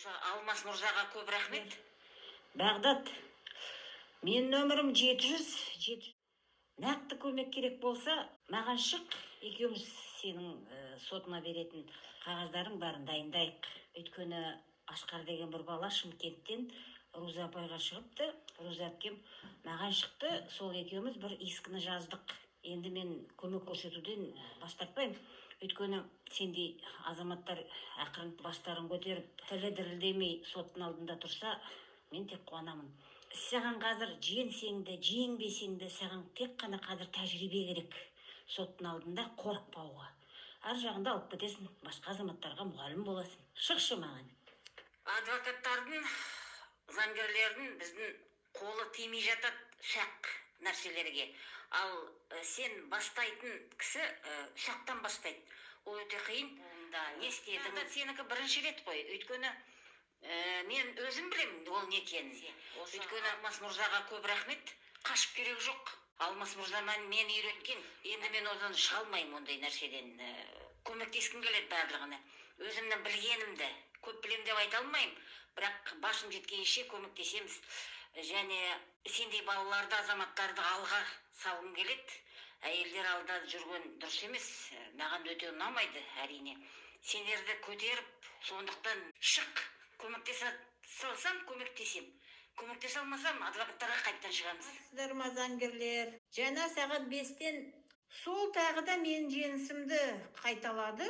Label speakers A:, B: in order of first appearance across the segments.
A: Осы Алмас мырзаға көп рахмет.
B: Бағдат, мен нөмірім 700. Нақты көмек керек болса, маған шық, екеуміз сенің сотыңа беретін қағаздарың барын дайындайық. Өйткені Ашқар деген бір бала Шымкенттен Руза апайға шығыпты. Руза әпкем маған шықты, сол екеуміз бір искіні жаздық. Енді мен көмек көрсетуден бас тартпаймын. Өйткені сендей азаматтар ақырын бастарын көтеріп, тілі дірілдемей соттың алдында тұрса, мен тек қуанамын. Саған қазір жеңсеңді, жеңбесеңді, саған тек қана қазір тәжірибе керек. Соттың алдында қорықпауға. Ар жағында алып кетесің, басқа азаматтарға мұғалім боласың. Шықшы маған.
A: Адвокаттардың, заңгерлердің біздің қолы тимей жатады шақ нәрселерге. Ал сен бастайтын кісі шақтан бастайды. Ол өте қиын. Не істедің? Сенікі бірінші рет қой. Өйткені мен өзім білемін ол не екенін. Өйткені Алмас мырзаға көп рахмет. Қашып керек жоқ. Алмас мырза мені үйреткен. Енді мен одан шыға алмаймын ондай нәрседен. Көмектескім келеді барлығына. Өзімнің білгенімді көп білем деп айта алмаймын. Бірақ башым жеткенше көмектесеміз. Және сендей балаларды, азаматтарды алға салғым келеді. Әйелдер алда жүрген дұрыс емес. Маған өте ұнамайды, әрине. Сендерді көтеріп, сондықтан шық. Көмектесе салсам, көмектесем. Көмектесе алмасам, адвокаттарға қайттан шығамыз.
B: Сіздер заңгерлер, жаңа сағат 5-тен сол тағы да мен жеңісімді қайталады.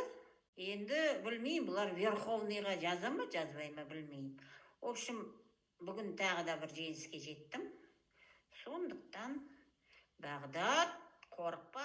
B: Енді білмеймін, бұлар Верховныйға жаза ма, жазбай ма білмеймін. В общем, бүгін тағы да бір жеңіске жеттім. Сондықтан, Бағдат, қорықпа.